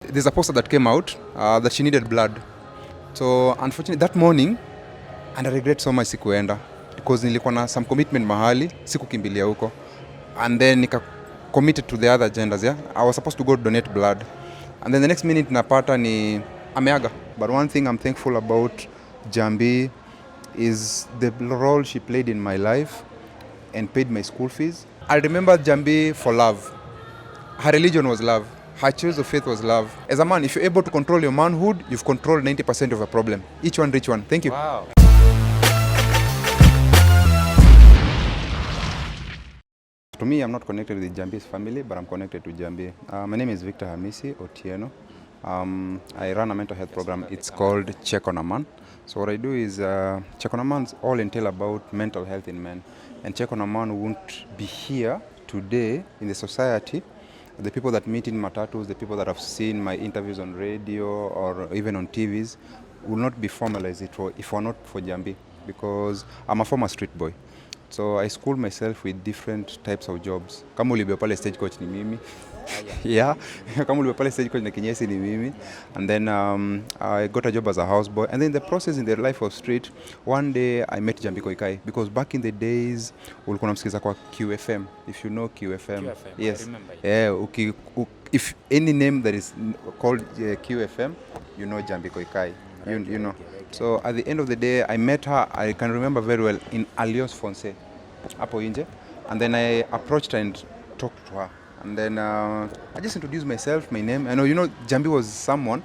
There's a poster that came out that she needed blood. So unfortunately that morning, and I regret so much sikuenda because nilikuwa na some commitment mahali, sikukimbilia huko. And then nika committed to the other agendas, yeah. I was supposed to go donate blood. And then the next minute napata ni ameaga. But one thing I'm thankful about Jahmby is the role she played in my life and paid my school fees. I remember Jahmby for love. Her religion was love. Her choice of faith was love. As a man, if you're able to control your manhood, you've controlled 90% of a problem. Each one, reach one. Thank you. Wow. To me, I'm not connected with Jahmby's family, but I'm connected to Jahmby. My name is Victor Hamisi Otieno. I run a mental health program. It's called Check on a Man. So what I do is Check on a Man's all entail about mental health in men. And Check on a Man won't be here today in the society. The people that meet in matatus, the people that have seen my interviews on radio or even on TVs will not be formalized if it were not for Jahmby, because I'm a former street boy. So I schooled myself with different types of jobs. Kama ulibeba pale stage coach ni mimi. Yeah, kama ulibeba pale stage coach na kinyesi ni mimi. And then I got a job as a houseboy. And then the process in the life of street, one day I met Jahmby Koikai, because back in the days ulikuwa unamsikiza kwa QFM. If you know QFM. Yes. I remember. Yeah, if any name that is called QFM, you know Jahmby Koikai. You know. So at the end of the day, I met her, I can remember very well, in Alliance Fonse, hapo inje. And then I approached her and talked to her. And then I just introduced myself, my name. I know, Jahmby was someone,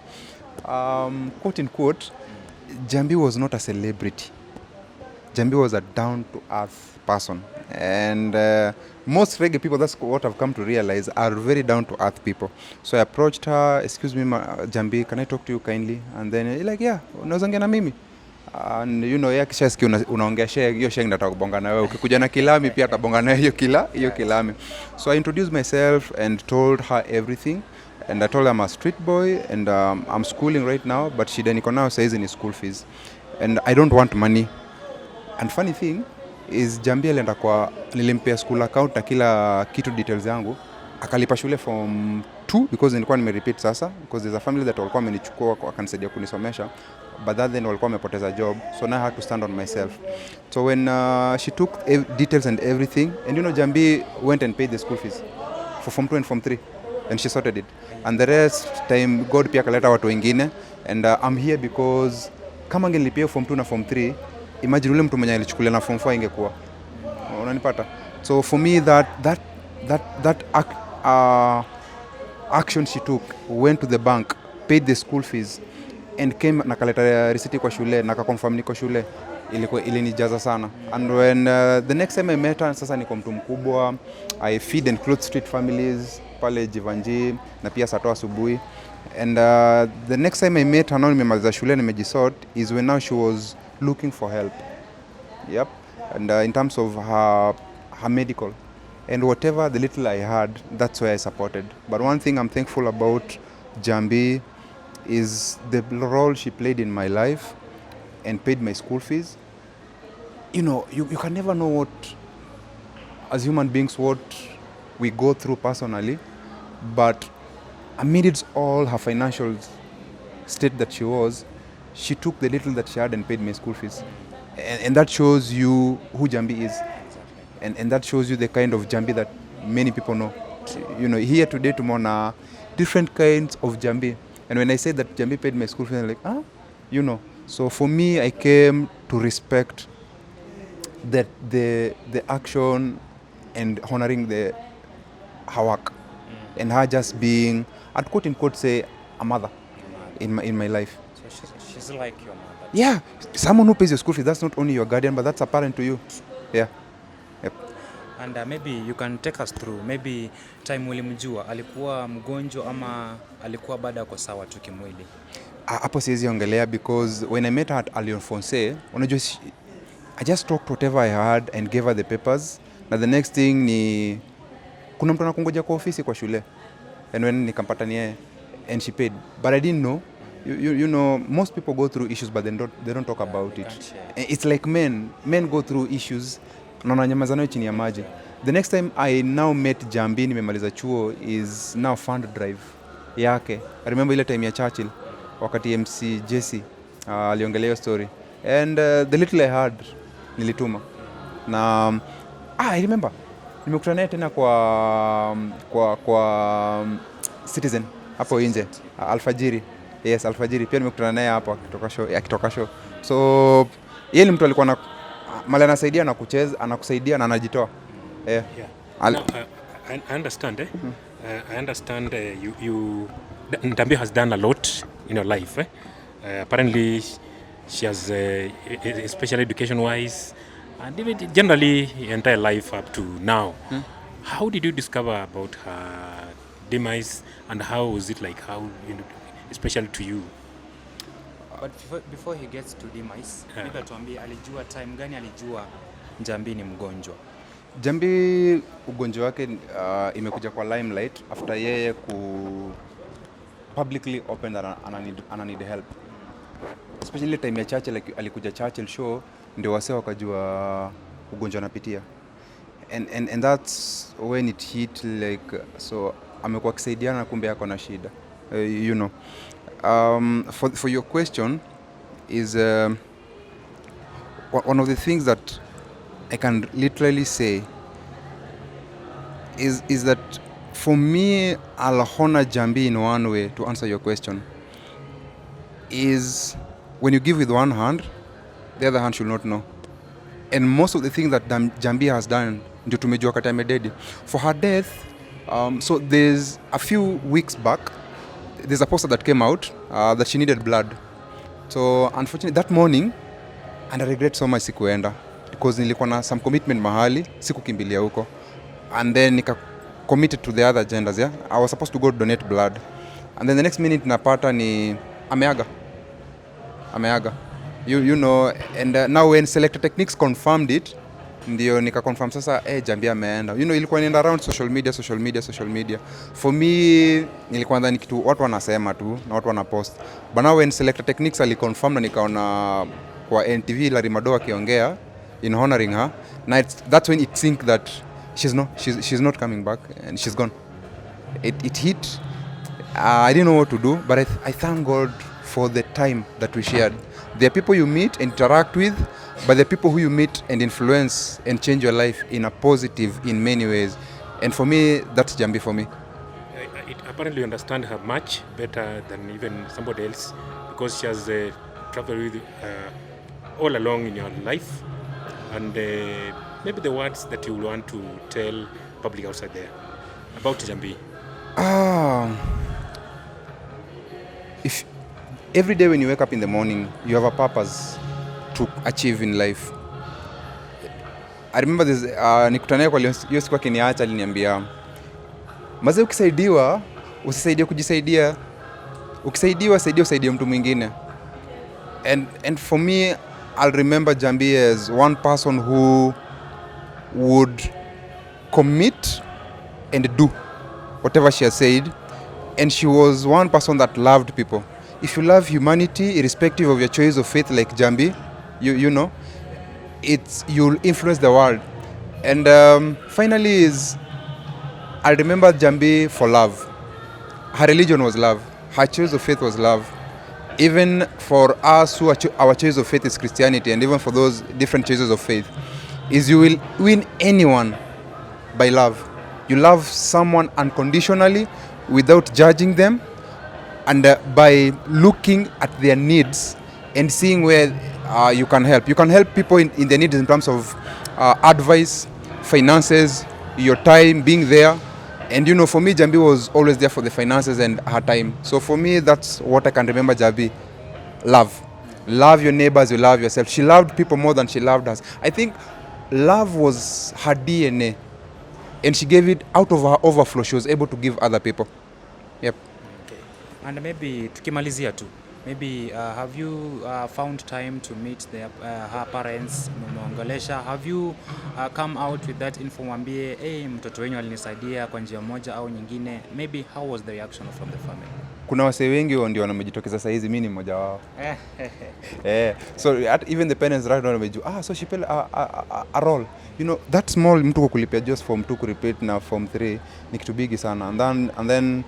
quote unquote, Jahmby was not a celebrity. Jahmby was a down-to-earth person. And most reggae people, that's what I've come to realize, are very down-to-earth people. So I approached her, excuse me, Jahmby, can I talk to you kindly? And then you're like, yeah, unaweza ongea na mimi. And yeye kishasikia unaongea hiyo sheng nataka kubonga na wewe. Ukikuja na kilami pia atabonga na hiyo kilami. So I introduced myself and told her everything. And I told her I'm a street boy and I'm schooling right now, but shida niko nayo saizi ni school fees. And I don't want money. And funny thing is Jahmby alienda nilimpea school account na kila kitu details yangu, akalipa shule from 2 because nilikuwa nimerepeat sasa, because there's a family that walikuwa wamenichukua wakanisaidia kunisomesha, but that then walikuwa wamepoteza job, so now I had to stand on myself. So when she took details and everything, and Jahmby went and paid the school fees for form 2 and form 3, and she sorted it. And the rest time God pia kaleta watu wengine, and I'm here because kama angelipia form 2 na form 3, imagine ule mtu mwenye alichukulia na form 4 ingekuwa. Unanipata? So for me that action she took, went to the bank, paid the school fees and came na kaleta receipt kwa shule na kakonfirm niko shule, ilinijaza sana. And when the next time I met her, sasa niko mtu mkubwa, I feed and clothe street families pale Jivanji na pia sato asubuhi. And the next time I met her, now nimemaliza shule nimejisort, is when now she was looking for help. Yep. And in terms of her medical and whatever the little I had, that's where I supported. But one thing I'm thankful about Jahmby is the role she played in my life and paid my school fees. You can never know what, as human beings, what we go through personally, but amidst all her financial state that she was, she took the little that she had and paid my school fees. And that shows you who Jahmby is. And that shows you the kind of Jahmby that many people know. Here today, tomorrow, different kinds of Jahmby. And when I say that Jahmby paid my school fees, I'm like, So for me, I came to respect that the action and honoring her work. And her just being, I'd quote unquote say, a mother in my life. So she's like your mother. Yeah, someone who pays your school fees, that's not only your guardian, but that's a parent to you. Yeah. Yep. And maybe you can take us through, maybe time ulimjua, alikuwa mgonjwa ama alikuwa bado ako sawa tu kimwili? Hapo siwezi ongelea, because when I met her at Alliance Fonse, I just talked whatever I had and gave her the papers. Na the next thing ni kuna mtu anakungoja kwa ofisi kwa shule. And when nikampata ni yeye, and she paid. But I didn't know. Most people go through issues, but they don't talk about it. It's like men go through issues na wananyamaza nayo chini ya maji. The next time I now met Jahmby, nimemaliza chuo, is now fund drive. yake. I remember ile time ya Churchill wakati MC Jesse aliongelea hiyo story, and the little I heard nilituma na I remember nimekutana naye tena kwa Citizen hapo nje alfajiri. Yes, alfajiri pia nimekutana naye hapo akitoka show. So yeye ni mtu alikuwa na mali anasaidia na kucheza, anakusaidia na anajitoa. Yeah. Now, I understand. I understand Jahmby has done a lot in your life. Apparently, she has, especially education-wise, and even generally entire life up to now. How did you discover about her demise, and how was it like? How, especially to you? But before he gets to demise, maybe atuambie alijua time gani alijua Jahmby ni mgonjwa? Jahmby ugonjwa wake imekuja kwa limelight after yeye publicly open that ana need help. Especially time ya Churchill, alikuja Churchill show ndio wasee wakajua ugonjwa anapitia. And that's when it hit like, so amekuwa akisaidiana kumbe yako na shida. You know. For your question is one of the things that I can literally say is that for me, I'll honor Jahmby in one way to answer your question. Is when you give with one hand, the other hand should not know. And most of the things that Jahmby has done ndio tumejua kata amededi. For her death, so there's a few weeks back, there's a poster that came out that she needed blood. So unfortunately that morning, and I regret so much sikuenda because nilikuwa na some commitment mahali, sikukimbilia huko. And then nika committed to the other agendas, yeah. I was supposed to go donate blood. And then the next minute napata ni ameaga. You know, and now when Selector Techniques confirmed it, ndio nika confirm sasa Jahmby ameenda. You know, ilikuwa inaenda around social media. For me nilikuwa ndani kitu watu wanasema tu na watu wanapost. But now when Selector Techniques aliconfirm na nikaona kwa NTV la Rimado akiongea in honoring her, that's when it think that she's not coming back and she's gone. It hit. I didn't know what to do, but I thank God for the time that we shared. There are people you meet and interact with, but there are people who you meet and influence and change your life in a positive in many ways. And for me, that's Jahmby for me. Apparently you understand her much better than even somebody else because she has traveled with all along in your life. And maybe the words that you want to tell public outside there about Jahmby. If every day when you wake up in the morning, you have a purpose to achieve in life. I remember this, nikutanaye kwa hiyo siku akiniacha aliniambia, "Maze ukisaidiwa, usisaidie kujisaidia. Ukisaidiwa, usaidie mtu mwingine." And for me, I'll remember Jahmby as one person who would commit and do whatever she has said. And she was one person that loved people. If you love humanity, irrespective of your choice of faith like Jahmby, you know, you'll influence the world. And finally I remember Jahmby for love. Her religion was love. Her choice of faith was love. Even for us who our choice of faith is Christianity, and even for those different choices of faith, is you will win anyone by love. You love someone unconditionally without judging them, and by looking at their needs and seeing where you can help. You can help people in their needs in terms of advice, finances, your time, being there. And you know, for me, Jahmby was always there for the finances and her time. So for me, that's what I can remember Jahmby. Love. Love your neighbors, you love yourself. She loved people more than she loved us. I think love was her DNA. And she gave it out of her overflow. She was able to give other people. Yep. Okay. And maybe tukimalizia tu. Maybe have you found time to meet her parents, mmeongelesha? Have you come out with that info, mwambie mtoto wenyu alinisaidia kwa njia moja au nyingine? Maybe how was the reaction from the family? Kuna wasee wengi ndio wamejitokeza saa hizi, mimi ni mmoja wao. So even the parents right now wamejua, so she play a role. You know, that small mtu kukulipia just form 2 kurepeat na form 3 ni kitu bigi sana. And then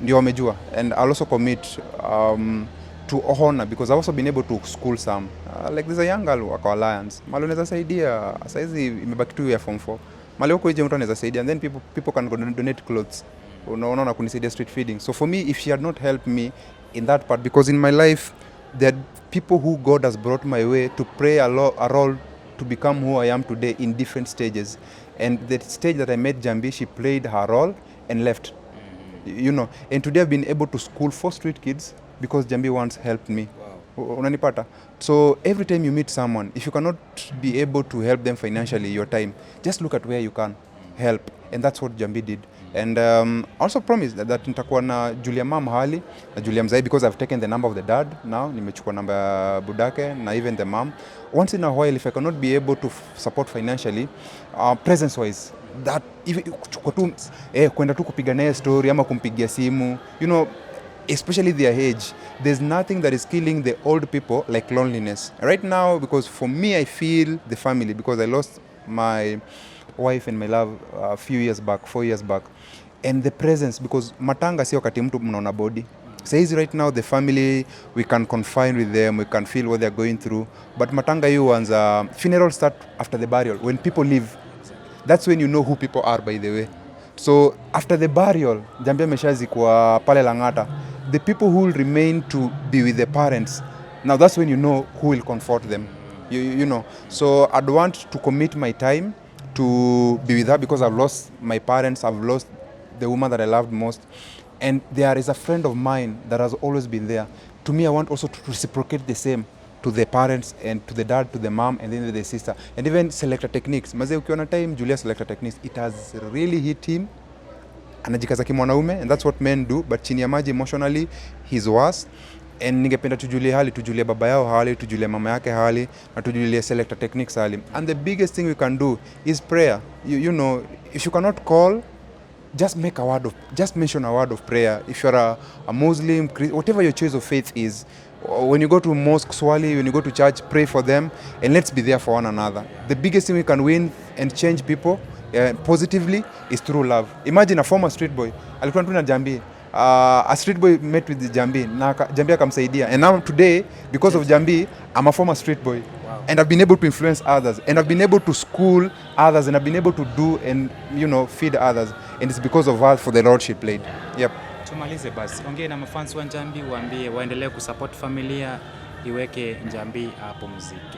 ndio wamejua, and I'll also commit to honor, because I've also been able to school some like there's a young girl wako Alliance mali unaweza saidia saizi imebaki tu ya form 4 mali huko nje mtu anaweza saidia, and then people can go donate clothes, unaona kunisaidia street feeding. So for me, if she had not helped me in that part, because in my life there are people who God has brought my way to play a role to become who I am today in different stages, and the stage that I met Jahmby, she played her role and left. You know, and today I've been able to school 4 street kids because Jahmby once helped me. Wow. Unanipata? So every time you meet someone, if you cannot be able to help them financially, your time, just look at where you can help, and that's what Jahmby did. And also promise that nitakuwa na Julia mom hali na Julia mzai, because I've taken the number of the dad now, nimechukua namba ya budake na even the mom. Once in a while, if I cannot be able to support financially, presence wise, that if kwenda tu kupiga naye story ama kumpigia simu, you know, especially their age, there's nothing that is killing the old people like loneliness right now. Because for me, I feel the family, because I lost my wife and my love a few years back, 4 years back, and the presence, because matanga sio wakati mtu mnaona body. Says right now the family, we can confine with them, we can feel what they're going through, but matanga you ones, funeral start after the burial. When people leave, that's when you know who people are, by the way. So after the burial, Jahmby ameshazikwa pale Lang'ata, the people who will remain to be with the parents, now that's when you know who will comfort them. You know, so I'd want to commit my time to be with her, because I've lost my parents, I've lost the woman that I loved most, and there is a friend of mine that has always been there. To me, I want also to reciprocate the same to the parents and to the dad, to the mom, and then to the sister, and even Selector Techniques. Maze ukiona time Julia Selector Techniques, it has really hit him. Anajikaza kimwanaume, and that's what men do, but chini ya maji emotionally he's worse. And ningependa tujulie hali, tujulie baba yao hali, tujulie mama yake hali, na tujulie Selector Techniques hali. And the biggest thing we can do is prayer. You know, if you cannot call, just mention a word of prayer. If you're a Muslim, whatever your choice of faith is, when you go to mosque, swali, when you go to church, pray for them, and let's be there for one another. The biggest thing we can win and change people positively is through love. Imagine a former street boy, alikuwa na Jahmby. A street boy met with Jahmby, na Jahmby akamsaidia, and now today, because of Jahmby, I'm a former street boy. Wow. And I've been able to influence others, and I've been able to school others, and I've been able to do and, you know, feed others, and it's because of her, for the role she played. Yep. Tumalize basi, ongea na mafans wa Jahmby, waambie waendelee kusupport familia, iweke Jahmby hapo muziki.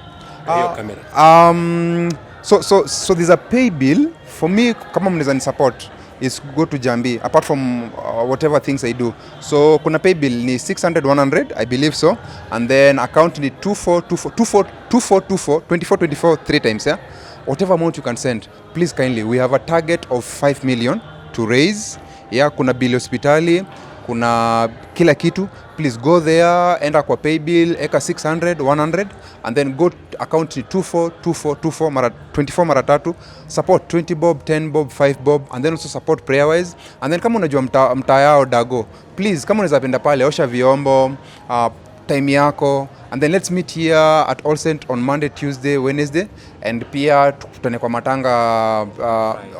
So there's a pay bill for me. Kama mnaweza ni support is go to Jahmby, apart from whatever things I do. So kuna pay bill ni 600-100, I believe so, and then account ni 2424 3 times, yeah. Whatever amount you can send, please kindly, we have a target of 5 million to raise. Yeah, kuna bill hospitali, kuna kila kitu. Please go there, enda kwa pay bill, eka 600-100, and then go account 2424 mara 24 mara 3, support 20 bob, 10 bob, 5 bob, and then also support prayer wise. And then kama unajua mtaa yao dago, please, kama unaweza penda pale, osha vyombo, time yako, and then let's meet here at All Saint on Monday, Tuesday, Wednesday, and pia tukutane kwa matanga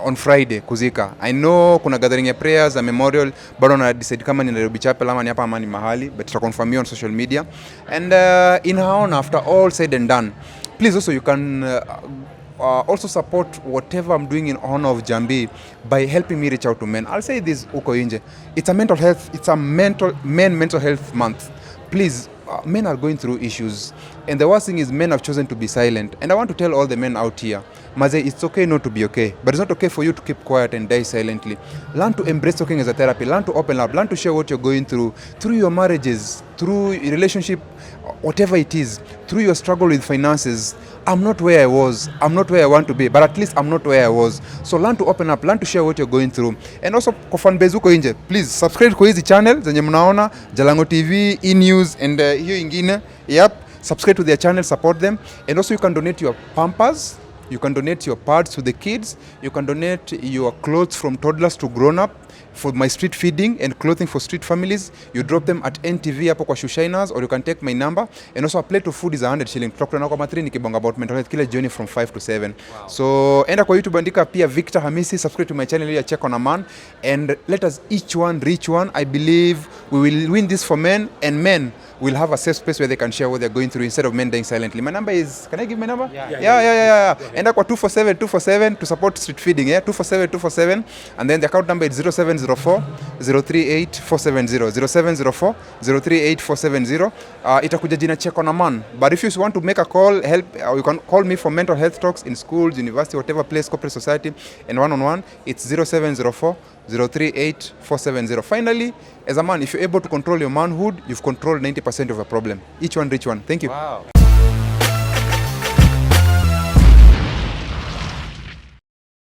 on Friday kuzika. I know kuna gathering ya prayers, a memorial, bado na decide kama ni Nairobi Chapel ama ni hapa ama ni mahali, but tuta confirm you on social media. And in her honor, after all said and done, please also you can also support whatever I'm doing in honor of Jahmby by helping me reach out to men. I'll say this uko inje, it's a mental health month. Please, men are going through issues, and the worst thing is men have chosen to be silent. And I want to tell all the men out here, Maze, it's okay not to be okay, but it's not okay for you to keep quiet and die silently. Learn to embrace talking as a therapy, learn to open up, learn to share what you're going through your marriages, through your relationship, whatever it is, through your struggle with finances. I'm not where I was, I'm not where I want to be, but at least I'm not where I was. So learn to open up, learn to share what you're going through. And also kwa fanbase uko nje, please subscribe kwa hizi channel zenye mnaona, Jalango TV, E-News, and hiyo ingine. Yep, subscribe to their channel, support them. And also you can donate your Pampers, you can donate your pads to the kids, you can donate your clothes from toddlers to grown up, for my street feeding and clothing for street families, you drop them at NTV hapo kwa Shushiners, or you can take my number. And also a plate of food is 100 shilling. Tutakutana kwa matrini nikibonga about mental health kila jioni from 5 to 7. Wow. So enda kwa YouTube andika pia Victor Hamisi, subscribe to my channel here, check on a man, and let us each one reach one. I believe we will win this for men, and men will have a safe space where they can share what they're going through instead of men dying silently. My number is, can I give my number? Yeah. Enda kwa 247 to support street feeding, 247 and then the account number is 0704 038 470 0704 038 470. Itakuja jina check on a man, but if you want to make a call, help, you can call me for mental health talks in schools, university, whatever place, corporate society, and one-on-one. It's 0704 038 470. Finally, as a man, if you're able to control your manhood, you've controlled 90% of a problem. Each one reach one. Thank you. Wow.